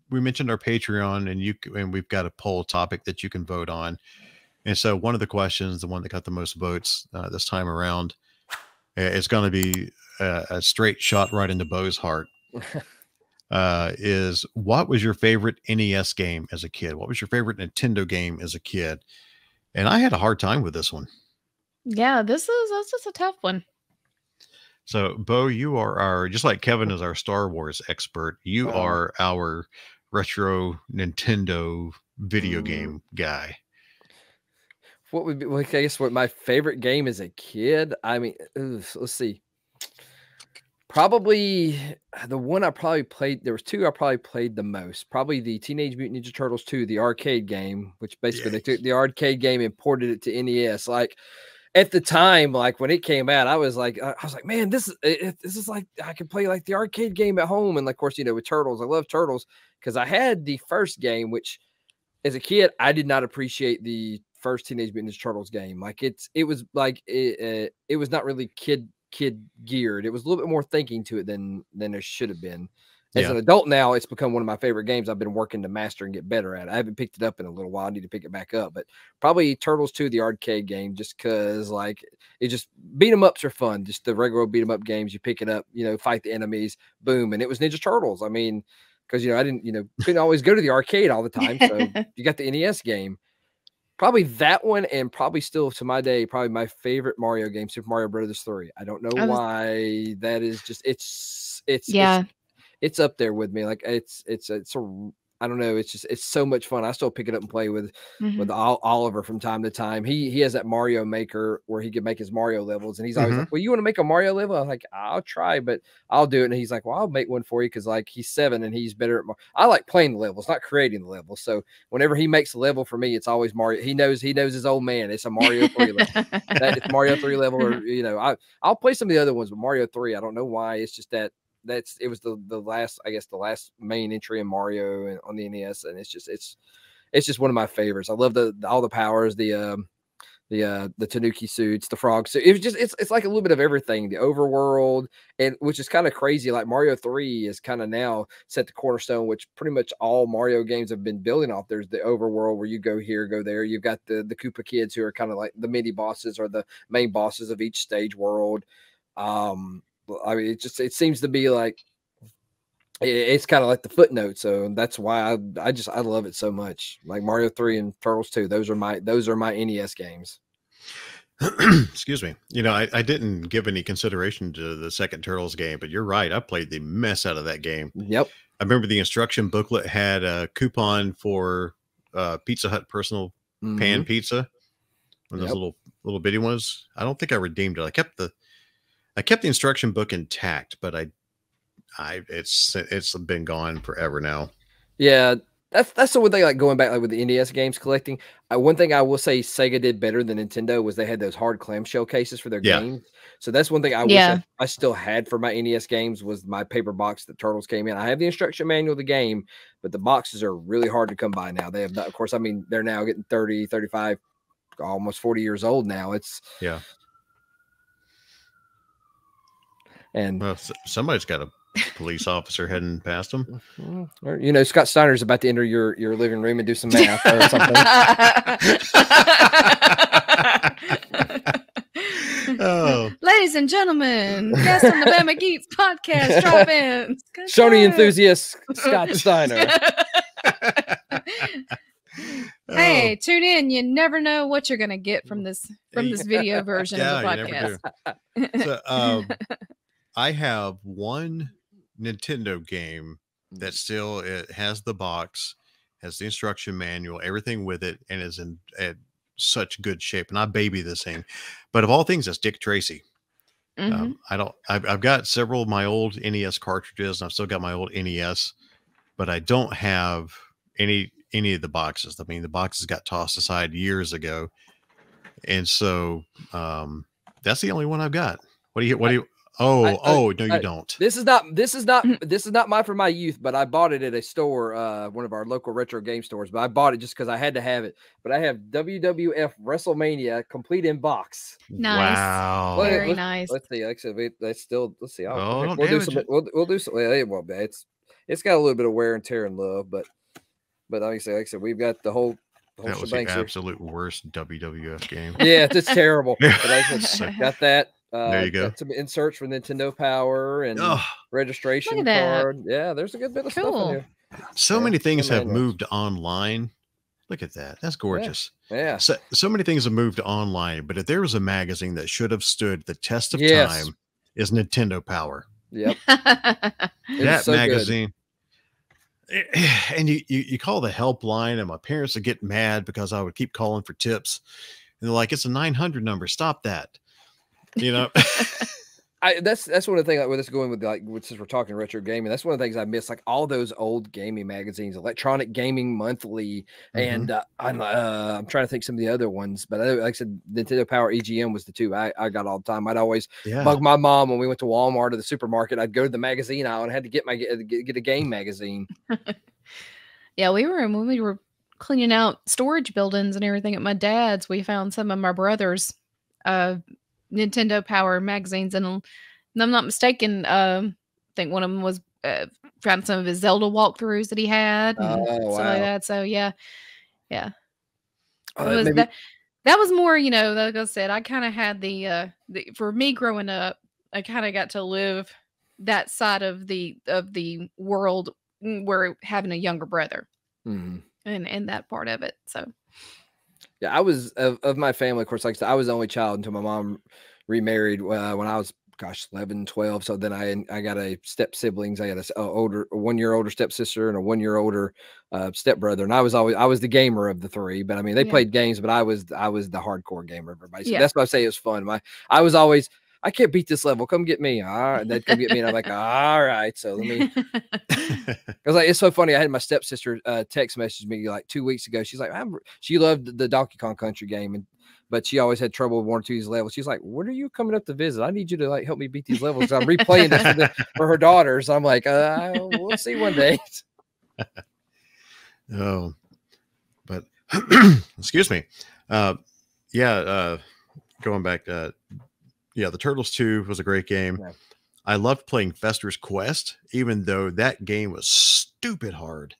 We mentioned our Patreon, and we've got a poll topic that you can vote on. And so one of the questions, the one that got the most votes this time around, is going to be a straight shot right into Bo's heart. Is what was your favorite NES game as a kid? What was your favorite Nintendo game as a kid? And I had a hard time with this one. Yeah, that's just a tough one. So, Bo, you are just like Kevin is our Star Wars expert. You are our retro Nintendo video game guy. What would be, I guess, what my favorite game as a kid? I mean, let's see. Probably the one I probably played. There was two I probably played the most. Probably the Teenage Mutant Ninja Turtles 2, the arcade game, which basically they took the arcade game and ported it to NES. Like at the time, like when it came out, I was like, man, this is like I can play like the arcade game at home. And of course, with Turtles, I love Turtles because I had the first game, which as a kid I did not appreciate the first Teenage Mutant Ninja Turtles game. Like it was not really kid geared. It was a little bit more thinking to it than there should have been. As an adult now, it's become one of my favorite games. I've been working to master and get better at it. I haven't picked it up in a little while. I need to pick it back up, but probably Turtles 2, the arcade game, just because like it just beat 'em ups are fun. Just the regular beat 'em up games. You pick it up, fight the enemies, boom, and it was Ninja Turtles. I mean, because I didn't, couldn't always go to the arcade all the time, so you got the NES game. Probably that one, and probably still to my day, probably my favorite Mario game, Super Mario Brothers 3. I don't know why that is just it's up there with me. Like it's I don't know. It's so much fun. I still pick it up and play with Oliver from time to time. He has that Mario Maker where he can make his Mario levels, and he's always like, "Well, you want to make a Mario level?" I'm like, "I'll try, but I'll do it." And he's like, "Well, I'll make one for you," because like he's 7 and he's better at. I like playing the levels, not creating the levels. So whenever he makes a level for me, it's always Mario. He knows his old man. It's a Mario 3 level. It's Mario 3 level, or I'll play some of the other ones, but Mario 3, I don't know why. It's just that. It was the last, I guess, the last main entry in Mario on the NES, and it's just one of my favorites. I love all the powers, the Tanuki suits, the frog suit. It's like a little bit of everything. The overworld, and which is kind of crazy. Like Mario 3 is kind of now set the cornerstone, which pretty much all Mario games have been building off. There's the overworld where you go here, go there. You've got the Koopa kids who are kind of like the mini bosses or the main bosses of each stage world. I mean, it seems to be like it's kind of like the footnote, so that's why I love it so much. Like Mario 3 and Turtles 2, those are my NES games. Excuse me. I didn't give any consideration to the second Turtles game, but you're right. I played the mess out of that game. Yep. I remember the instruction booklet had a coupon for Pizza Hut personal pan pizza. One of those little bitty ones. I don't think I redeemed it. I kept the instruction book intact, but it's been gone forever now. Yeah, that's the one thing. Like going back, like with the NES games collecting, one thing I will say Sega did better than Nintendo was they had those hard clamshell cases for their games. So that's one thing I wish I still had for my NES games was my paper box that Turtles came in. I have the instruction manual of the game, but the boxes are really hard to come by now. They have not, of course. I mean, they're now getting 30, 35, almost 40 years old now. And somebody's got a police officer heading past them. Or, Scott Steiner's about to enter your living room and do some math or something. Ladies and gentlemen, guest on the Bama Geeks podcast, drop in. Sony enthusiast Scott Steiner. Hey, tune in. You never know what you're going to get from this video version of the podcast. So, I have one Nintendo game that still it has the box, has the instruction manual, everything with it, and is in such good shape. And I baby this thing, but of all things, it's Dick Tracy. I've got several of my old NES cartridges, and I've still got my old NES, but I don't have any of the boxes. I mean, the boxes got tossed aside years ago, and so that's the only one I've got. What do you No, you don't. This is not mine from my youth, but I bought it at a store, one of our local retro game stores. But I bought it just because I had to have it. But I have WWF WrestleMania complete in box. Nice. Wow. Very nice. Let's see. Like I said, let's see. We'll do some. We'll do some. Well, it won't be. It's got a little bit of wear and tear and love, but like I said, we've got the whole. That was the absolute worst WWF game. Yeah, it's terrible. But got that. There you go. Got some inserts for Nintendo Power and registration card. Yeah, there's a good bit of stuff in here. So many things have moved online. Look at that. That's gorgeous. Yeah. So many things have moved online, but if there was a magazine that should have stood the test of time, is Nintendo Power. Yep. That so magazine. Good. And you call the helpline, and my parents would get mad because I would keep calling for tips. And they're like, it's a 900 number. Stop that. You know, that's one of the things like with us going with since we're talking retro gaming, that's one of the things I miss, like all those old gaming magazines, Electronic Gaming Monthly, and I'm trying to think some of the other ones, but like I said, Nintendo Power, EGM was the two I got all the time. I'd always bug my mom when we went to Walmart or the supermarket. I'd go to the magazine aisle and had to get a game magazine. Yeah, when we were cleaning out storage buildings and everything at my dad's, we found some of my brother's Nintendo Power magazines, and if I'm not mistaken, I think one of them was found some of his Zelda walkthroughs that he had, and stuff like that. So yeah. That was more, like I said, I kind of had the for me growing up, I kind of got to live that side of the world where having a younger brother, and that part of it. So. Yeah, I was of my family, of course, like I said, I was the only child until my mom remarried when I was, 11, 12. So then I got a step siblings. I had a 1 year older stepsister and a 1 year older stepbrother. And I was the gamer of the three, but I mean, they played games, but I was the hardcore gamer of everybody. So that's why I say it was fun. I was always, I can't beat this level. Come get me. All right. They'd come get me. And I'm like, all right. So let me, because it's so funny. I had my stepsister text message me like 2 weeks ago. She's like, she loved the Donkey Kong Country game, but she always had trouble with 1 or 2 of these levels. She's like, when are you coming up to visit? I need you to help me beat these levels. I'm replaying this for her daughters. I'm like, we'll see one day. Oh, but excuse me. Going back to, the Turtles 2 was a great game. Yeah. I loved playing Fester's Quest, even though that game was stupid hard.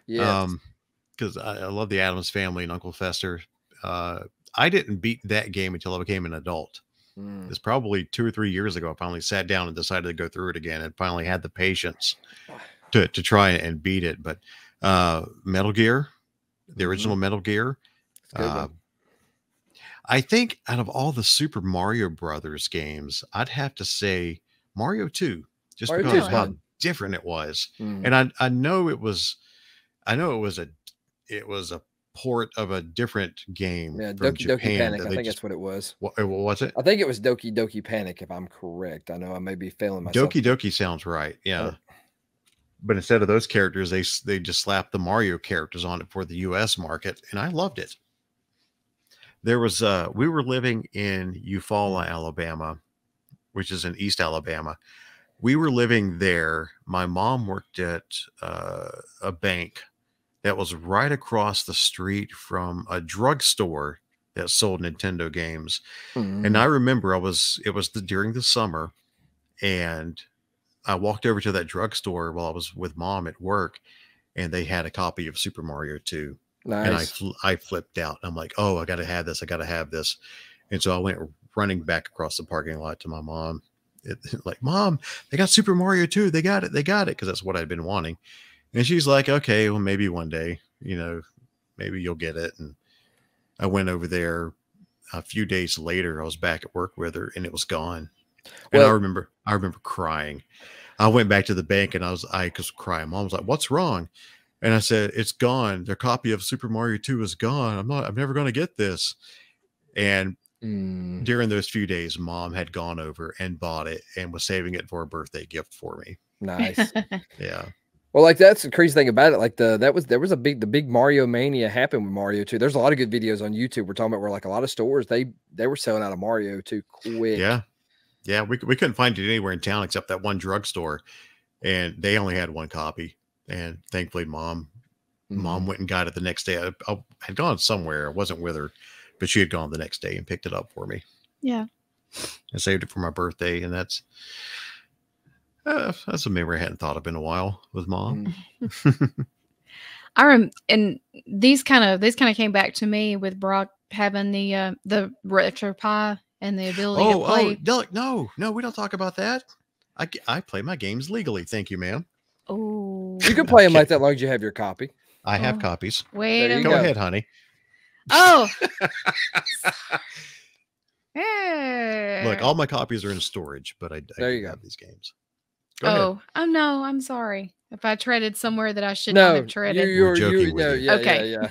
Because I love the Addams Family and Uncle Fester. I didn't beat that game until I became an adult. It's probably 2 or 3 years ago. I finally sat down and decided to go through it again, and finally had the patience to try and beat it. But Metal Gear, the original Metal Gear, I think out of all the Super Mario Brothers games, I'd have to say Mario 2, just because of how different it was. And I know it was a port of a different game. Yeah, from Doki Japan Doki Panic. I think that's what it was. What was it? I think it was Doki Doki Panic, if I'm correct. I know I may be failing myself. Doki Doki sounds right. Yeah. But instead of those characters, they just slapped the Mario characters on it for the US market, and I loved it. There was we were living in Eufaula, Alabama, which is in East Alabama. We were living there. My mom worked at a bank that was right across the street from a drugstore that sold Nintendo games. And I remember it was during the summer, and I walked over to that drugstore while I was with Mom at work, and they had a copy of Super Mario 2. Nice. And I flipped out. I'm like, oh, I got to have this. I got to have this. And so I went running back across the parking lot to my mom. Like, Mom, they got Super Mario 2. They got it. Because that's what I'd been wanting. And she's like, okay, well, maybe one day, maybe you'll get it. And I went over there a few days later. I was back at work with her, and it was gone. And I remember crying. I went back to the bank, and I was crying. Mom was like, what's wrong? And I said, it's gone. Their copy of Super Mario 2 is gone. I'm never going to get this. And during those few days, Mom had gone over and bought it and was saving it for a birthday gift for me. Nice. Yeah. Well, like that's the crazy thing about it. Like there was the big Mario mania happened with Mario 2. There's a lot of good videos on YouTube we're talking about where like a lot of stores they were selling out of Mario 2 quick. Yeah. Yeah, we couldn't find it anywhere in town except that one drugstore, and they only had one copy. And thankfully, mom went and got it the next day. I had gone somewhere. I wasn't with her, but she had gone the next day and picked it up for me. Yeah. I saved it for my birthday, and that's a memory I hadn't thought of in a while with mom. And these kind of came back to me with Brock having the RetroPie and the ability to play. No, we don't talk about that. I play my games legally. Thank you, ma'am. Oh, you can play them like that as long as you have your copy. I have copies. Wait, go ahead, honey. Oh. Look, all my copies are in storage, but I do have these games. Go ahead. I'm sorry. If I treaded somewhere that I should not have treaded. We're joking with you. Okay. Yeah.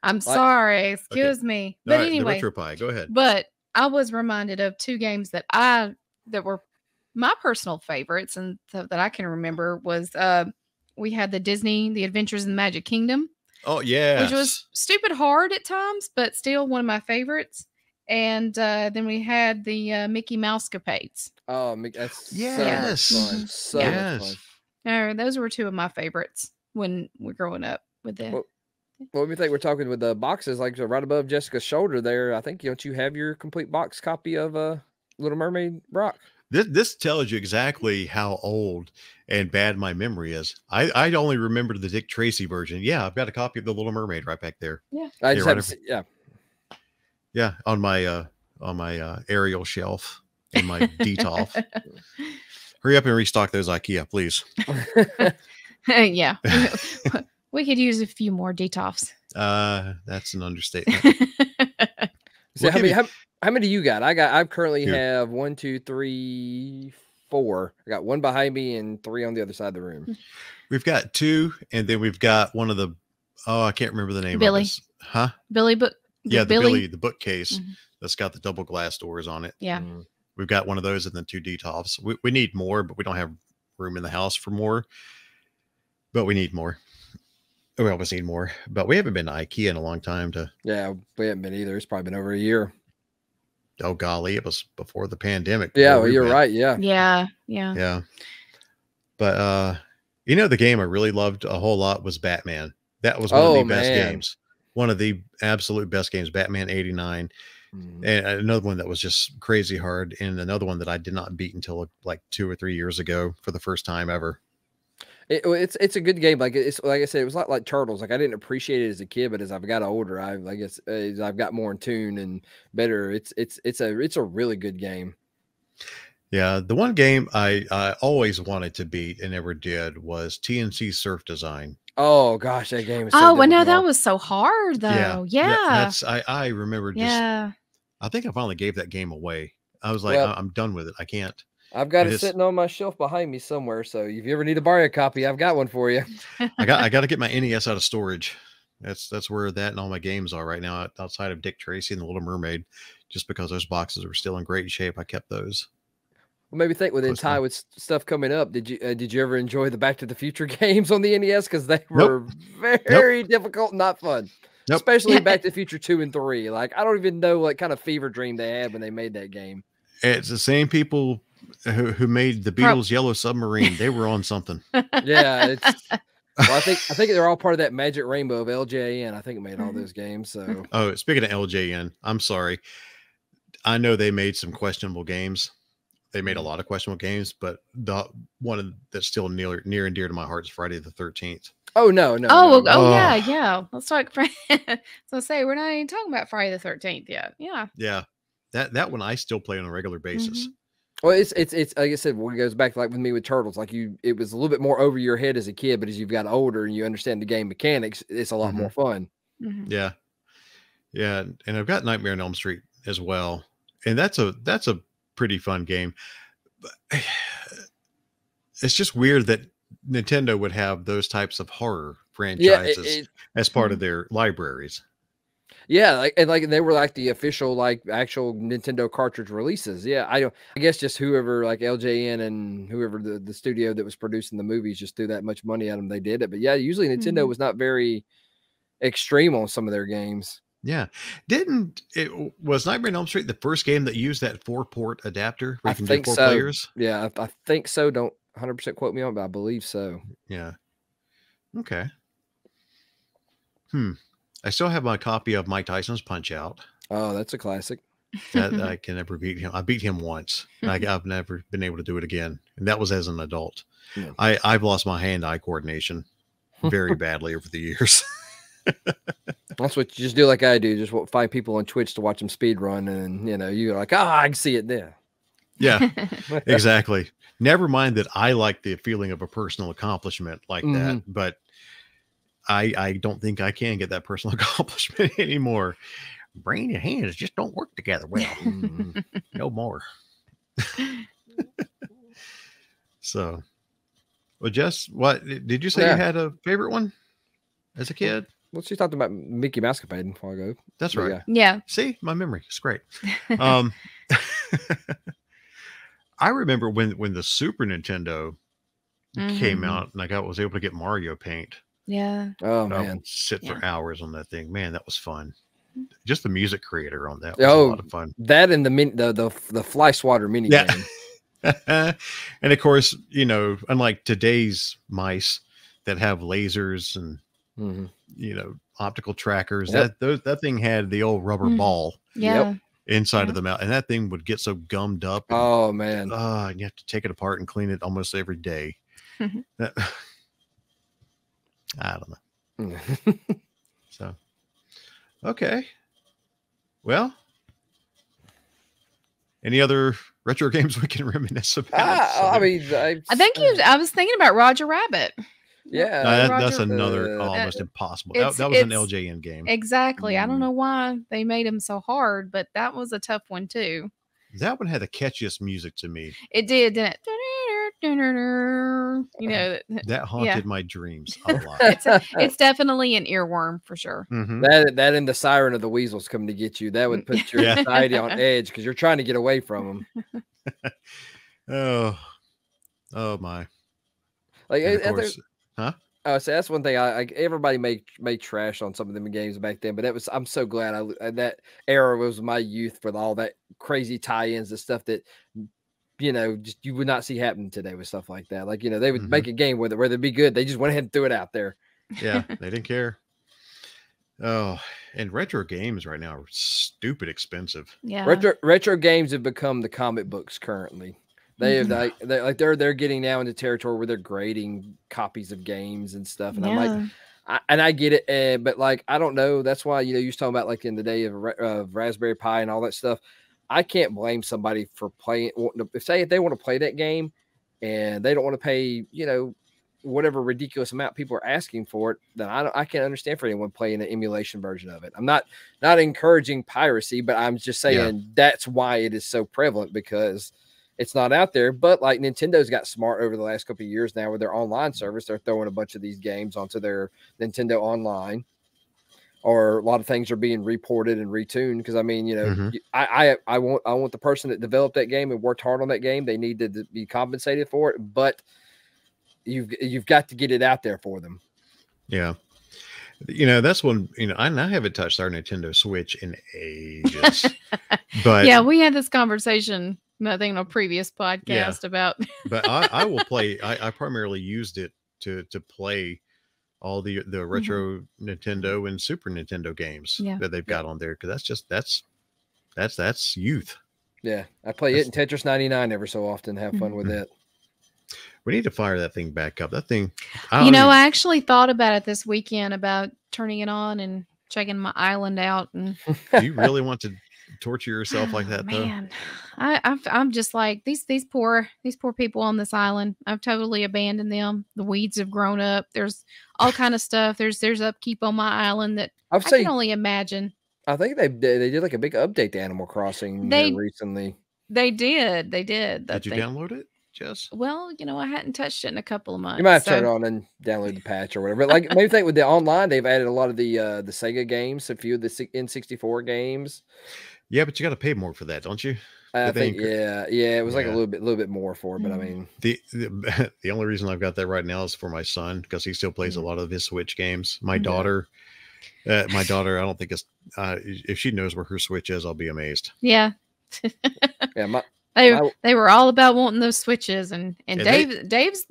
I'm sorry. Excuse me. But anyway, the RetroPie, go ahead. But I was reminded of two games that were my personal favorites and that I can remember was we had the Disney, The Adventures in the Magic Kingdom. Oh, yeah. Which was stupid hard at times, but still one of my favorites. And then we had the Mickey Mouse Capades. Oh, that's so much fun. Those were two of my favorites when we're growing up with the. Well, we think we're talking with the boxes, like right above Jessica's shoulder there. I think don't you have your complete box copy of Little Mermaid, Brock? This tells you exactly how old and bad my memory is. I only remember the Dick Tracy version. Yeah, I've got a copy of the Little Mermaid right back there. Yeah, I just have yeah, on my Ariel shelf in my Detolf. Hurry up and restock those IKEA, please. Yeah, we could use a few more Detolfs. That's an understatement. So how many do you got? I currently have 1, 2, 3, 4. I got one behind me and 3 on the other side of the room. We've got 2, and then we've got one of the I can't remember the name Billy. of this. Huh? Billy book. Yeah, the bookcase that's got the double glass doors on it. Yeah. We've got one of those and then 2 Detolfs. We need more, but we don't have room in the house for more. But we need more. We always need more. But we haven't been to IKEA in a long time Yeah, we haven't been either. It's probably been over a year. Oh golly, it was before the pandemic. Yeah, well, you're right. Yeah. Yeah. But the game I really loved a whole lot was Batman. That was one of the best games. One of the absolute best games, Batman 89. And another one that was just crazy hard, and another one that I did not beat until like 2 or 3 years ago for the first time ever. It's a good game. Like it's like I said, it was like Turtles. Like I didn't appreciate it as a kid, but as I've got older, I've got more in tune and better. It's a really good game. Yeah, the one game I always wanted to beat and never did was TNC Surf Design. Oh gosh, that game is so well, no, that was so hard though. Yeah. I remember I think I finally gave that game away. I was like, I'm done with it. I can't. I've got it sitting on my shelf behind me somewhere. So if you ever need to borrow a copy, I've got one for you. I got to get my NES out of storage. That's where that and all my games are right now, outside of Dick Tracy and the Little Mermaid. Just because those boxes were still in great shape, I kept those. Well, maybe think with stuff coming up. Did you ever enjoy the Back to the Future games on the NES? Because they were very difficult, and not fun. Nope. Especially Back to the Future 2 and 3. Like I don't even know what kind of fever dream they had when they made that game. It's the same people who made the Beatles' Yellow Submarine. They were on something. Yeah, I think they're all part of that magic rainbow of LJN. I think it made all those games. So speaking of LJN, I'm sorry. I know they made some questionable games. They made a lot of questionable games, but the one that's still near and dear to my heart is Friday the 13th. Oh no. Yeah. Let's talk. So we're not even talking about Friday the 13th yet. Yeah. Yeah. That one I still play on a regular basis. Well, it's like I said, it goes back to like with me with Turtles. Like it was a little bit more over your head as a kid, but as you've got older and you understand the game mechanics, it's a lot more fun. Yeah. And I've got Nightmare on Elm Street as well, and that's a pretty fun game. But it's just weird that Nintendo would have those types of horror franchises as part of their libraries. Yeah, they were like the official actual Nintendo cartridge releases. Yeah, I guess just whoever like LJN and whoever the studio that was producing the movies just threw that much money at them, they did it. But yeah, usually Nintendo was not very extreme on some of their games. Yeah. Was Nightmare on Elm Street the first game that used that 4-port adapter where I you can do think 4 so. players? Yeah, I think so. Don't 100% quote me on it, but I believe so. Yeah. Okay. I still have my copy of Mike Tyson's Punch-Out. Oh, that's a classic. That I can never beat him. I beat him once. I've never been able to do it again. And that was as an adult. Yeah. I've lost my hand-eye coordination very badly over the years. That's what you just do like I do. Just find people on Twitch to watch them speed run. And, you're like, I can see it there. Yeah, exactly. Never mind that I like the feeling of a personal accomplishment like that. But I don't think I can get that personal accomplishment anymore. Brain and hands just don't work together well. No more. So, well, Jess, what did you say you had a favorite one as a kid? Well, she talked about Mickey Mousecapade a while ago. That's right. Yeah. See, my memory is great. I remember when the Super Nintendo came out and I was able to get Mario Paint. Yeah. Oh, I man. would sit for hours on that thing. Man, that was fun. Just the music creator on that was a lot of fun. That and the Fly Swatter mini game. And of course, unlike today's mice that have lasers and optical trackers, that thing had the old rubber ball inside of the mouth, and that thing would get so gummed up. And, oh man. And you have to take it apart and clean it almost every day. I don't know. So okay. Well, any other retro games we can reminisce about? I mean, I was thinking about Roger Rabbit. Yeah, that's another almost impossible. That was an LJN game. Exactly. I don't know why they made him so hard, but that was a tough one too. That one had the catchiest music to me. It did, didn't it? That haunted my dreams a lot. It's definitely an earworm for sure. That and the siren of the weasels coming to get you, that would put your anxiety on edge because you're trying to get away from them. Oh my! Like, huh? Oh, so that's one thing. Everybody made trash on some of them games back then, but I'm so glad that era was my youth with all that crazy tie-ins and stuff that just you would not see happening today with stuff like that. Like they would make a game where they'd be good. They just went ahead and threw it out there. Yeah, they didn't care. Oh, and retro games right now are stupid expensive. Yeah, retro games have become the comic books currently. They're getting now into territory where they're grading copies of games and stuff. And I'm like, I get it, but like I don't know. That's why you was talking about like in the day of Raspberry Pi and all that stuff. I can't blame somebody for playing. If they want to play that game and they don't want to pay, whatever ridiculous amount people are asking for it, then I can't understand for anyone playing an emulation version of it. I'm not encouraging piracy, but I'm just saying that's why it is so prevalent because it's not out there. But like Nintendo's got smart over the last couple of years now with their online service. They're throwing a bunch of these games onto their Nintendo Online, or a lot of things are being reported and retuned. Because I mean, I want the person that developed that game and worked hard on that game. They need to be compensated for it, but you've got to get it out there for them. Yeah. That's one, I haven't touched our Nintendo Switch in ages. But yeah, we had this conversation, I think, on a previous podcast about. But I will play. I primarily used it to play all the retro Nintendo and Super Nintendo games that they've got on there, because that's youth. Yeah, I play it in Tetris 99 every so often. Have fun with it. We need to fire that thing back up. That thing. I actually thought about it this weekend about turning it on and checking my island out. And do you really want to torture yourself like that, though? Man, I'm just like these poor people on this island. I've totally abandoned them. The weeds have grown up. There's all kind of stuff. There's upkeep on my island that I can only imagine. I think they did like a big update to Animal Crossing recently. They did. Did you download it, Jess? Well, I hadn't touched it in a couple of months. You might have to turn it on and download the patch or whatever. But like maybe think with the online, they've added a lot of the Sega games, a few of the N64 games. Yeah, but you got to pay more for that, don't you? I think it was like a little bit more for it, but I mean the only reason I've got that right now is for my son, because he still plays a lot of his Switch games. My daughter, My daughter, I don't think it's if she knows where her Switch is, I'll be amazed. Yeah. Yeah, they were all about wanting those Switches, and Yeah, Dave's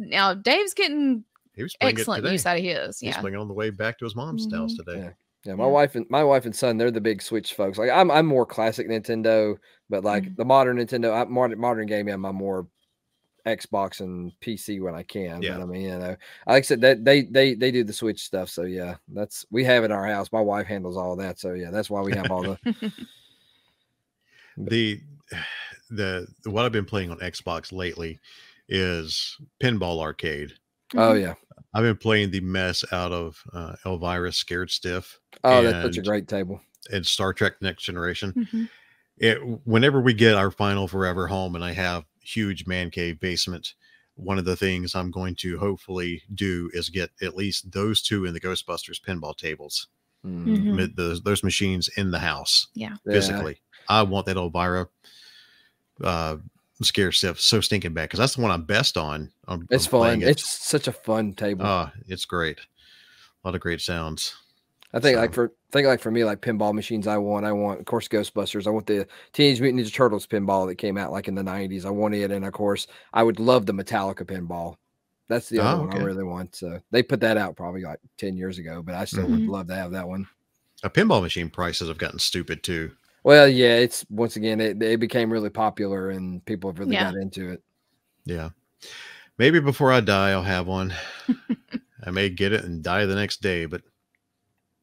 getting he was playing excellent it today. use out of his. He's Yeah. playing on the way back to his mom's house today. Yeah. Yeah, my wife and son, they're the big Switch folks. Like I'm more classic Nintendo, but like the modern Nintendo, modern gaming, I'm more Xbox and PC when I can. Yeah. But I mean, you know, like I said, that they do the Switch stuff. So yeah, we have it in our house. My wife handles all of that. So yeah, that's why we have all the what I've been playing on Xbox lately is Pinball Arcade. Oh yeah. I've been playing the mess out of Elvira Scared Stiff. Oh, that's such a great table. And Star Trek Next Generation. Whenever we get our final forever home and I have huge man cave basement, one of the things I'm going to hopefully do is get at least those two in the Ghostbusters pinball tables. Those machines in the house. Yeah. Physically. I want that Elvira Scare Stiff so stinking bad because that's the one I'm best on. It's fun. It's such a fun table. It's great. A lot of great sounds. I think like for me, like pinball machines, I want, of course, Ghostbusters. I want the Teenage Mutant Ninja Turtles pinball that came out like in the 90s. I want it. And of course, I would love the Metallica pinball. That's the other one I really want. So they put that out probably like 10 years ago, but I still would love to have that one. Pinball machine prices have gotten stupid too. Well, yeah, it's once again, it became really popular and people have really got into it. Yeah. Maybe before I die, I'll have one. I may get it and die the next day, but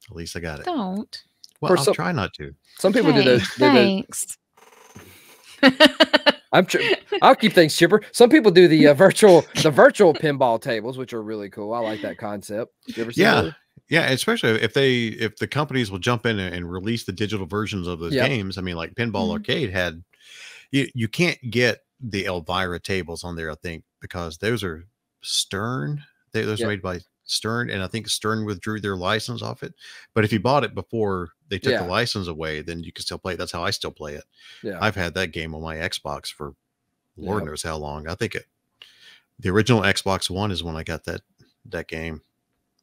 at least I got it. Don't. Well, I'll try not to. Some people do those. Thanks. I'll keep things chipper. Some people do the virtual pinball tables, which are really cool. I like that concept. You ever seen that? Yeah, especially if the companies will jump in and release the digital versions of those games. I mean, like Pinball Arcade had, you can't get the Elvira tables on there, I think, because those are Stern. Those are made by Stern, and I think Stern withdrew their license off it. But if you bought it before they took the license away, then you can still play it. That's how I still play it. Yeah, I've had that game on my Xbox for Lord knows how long. I think the original Xbox One is when I got that game.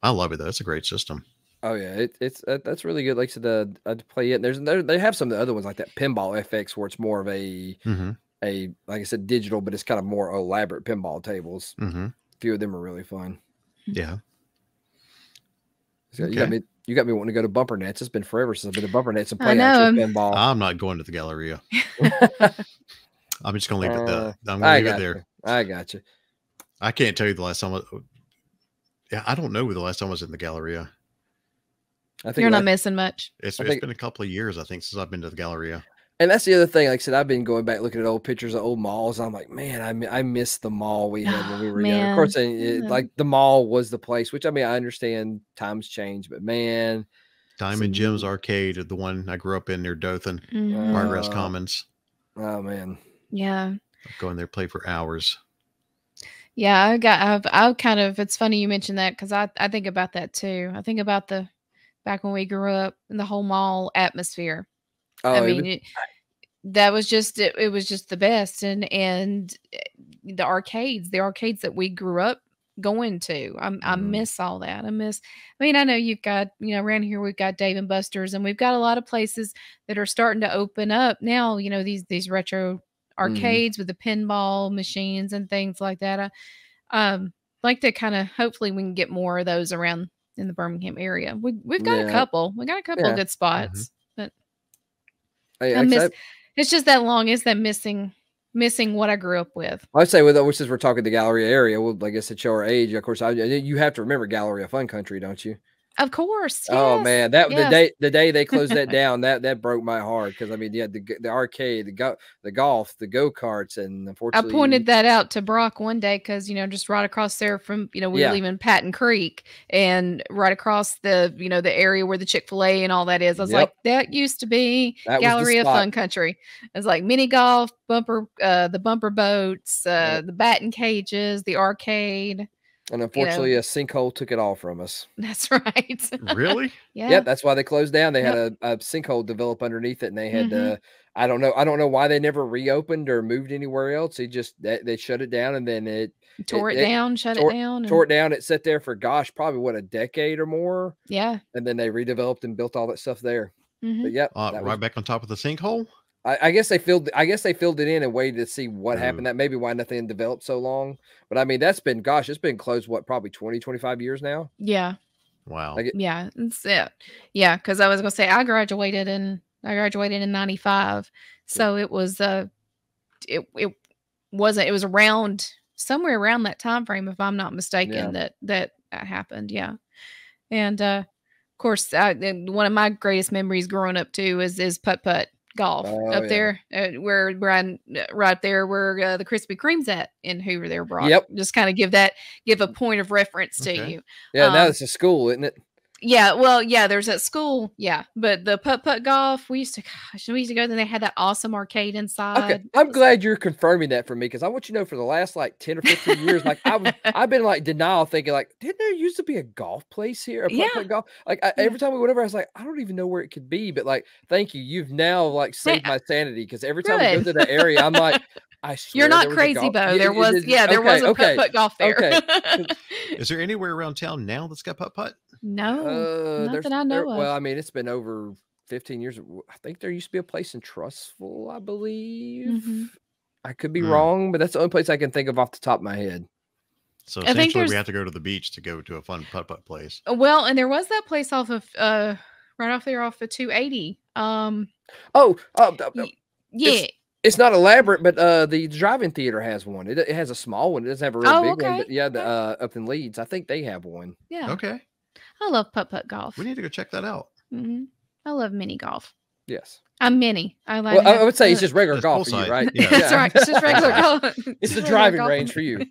I love it though. It's a great system. Oh yeah, that's really good. Like I said, I'd play it. They have some of the other ones like that Pinball FX where it's more of a like I said digital, but it's kind of more elaborate pinball tables. A few of them are really fun. Yeah. So you got me wanting to go to Bumper Nets. It's been forever since I've been to Bumper Nets and play actual pinball. I'm not going to the Galleria. I'm just gonna leave it there. I'm gonna leave it there. I got you. I can't tell you the last time. I don't know the last time I was in the Galleria. I think you're not missing much. It's been a couple of years, I think, since I've been to the Galleria. And that's the other thing. Like I said, I've been going back looking at old pictures of old malls. I'm like, man, I miss the mall we had when we were young. Of course, like the mall was the place. Which I mean, I understand times change, but man, Diamond Jim's Arcade, the one I grew up in near Dothan, Progress Commons. Oh man, yeah. Go in there, play for hours. Yeah, I kind of. It's funny you mentioned that because I think about that too. I think about back when we grew up in the whole mall atmosphere. Oh, I mean, that was just it was just the best, and the arcades that we grew up going to. I miss all that. I mean, I know you've got around here we've got Dave and Buster's, and we've got a lot of places that are starting to open up now. These retro arcades with the pinball machines and things like that. I like to kind of hopefully we can get more of those around in the Birmingham area. We've got a couple. We got a couple of good spots, but it's just that long. It's that missing what I grew up with. I'd say since we're talking the Galleria area, well, I guess to show our age, of course, you have to remember Galleria Fun Country, don't you? Of course. Oh man, the day they closed that down, that broke my heart because I mean, the arcade, the golf, the go-karts, and unfortunately, I pointed that out to Brock one day because just right across there from we live in Patton Creek, and right across the the area where the Chick-fil-A and all that is. I was like, that used to be Galleria Fun Country. It was like mini golf, the bumper boats, the batting cages, the arcade. And unfortunately, a sinkhole took it all from us. That's right. Really? Yeah. Yep, that's why they closed down. They had a sinkhole develop underneath it, and they had to. I don't know why they never reopened or moved anywhere else. They shut it down, and then it tore it down, shut it down. Tore it down. It sat there for probably what, a decade or more. Yeah. And then they redeveloped and built all that stuff there. But yep, right back on top of the sinkhole. I guess they filled it in and waited to see what happened. That maybe why nothing developed so long. But I mean, it's been closed probably 20, 25 years now. Yeah. Wow. Yeah. Yeah. Cause I was going to say, I graduated in 95. So it was, it was around somewhere around that time frame, if I'm not mistaken, that happened. Yeah. And, of course, one of my greatest memories growing up too is Putt-Putt Golf there, where right there where the Krispy Kreme's at in Hoover there, Brock. Yep. Just kind of give a point of reference to you. Yeah, now it's a school, isn't it? Yeah, well, yeah, there's that school, but the Putt-Putt Golf, we used to go there. They had that awesome arcade inside. Okay, I'm glad you're confirming that for me, because I want you to know, for the last 10 or 15 years, I've been denial, thinking didn't there used to be a golf place here, a Putt-Putt Golf? Every time we went over, I was I don't even know where it could be, but thank you, you've now saved my sanity, because every time we go to that area, I'm I swear you're not crazy, Bo. There was a Putt-Putt Golf there. Okay. Is there anywhere around town now that's got Putt-Putt? No, not that I know of. Well, I mean, it's been over 15 years. I think there used to be a place in Trussville, I believe. I could be wrong, but that's the only place I can think of off the top of my head. So essentially, we have to go to the beach to go to a fun putt-putt place. Well, and there was that place off of right off there off of 280. Yeah. It's not elaborate, but the drive-in theater has one. It has a small one. It doesn't have a real big one. But yeah, up in Leeds, I think they have one. Yeah. Okay. I love Putt-Putt Golf. We need to go check that out. I love mini golf. Yes. I'm mini. I would say it's just regular golf for you, right? Yeah. That's right. It's just regular golf. It's the driving range for you.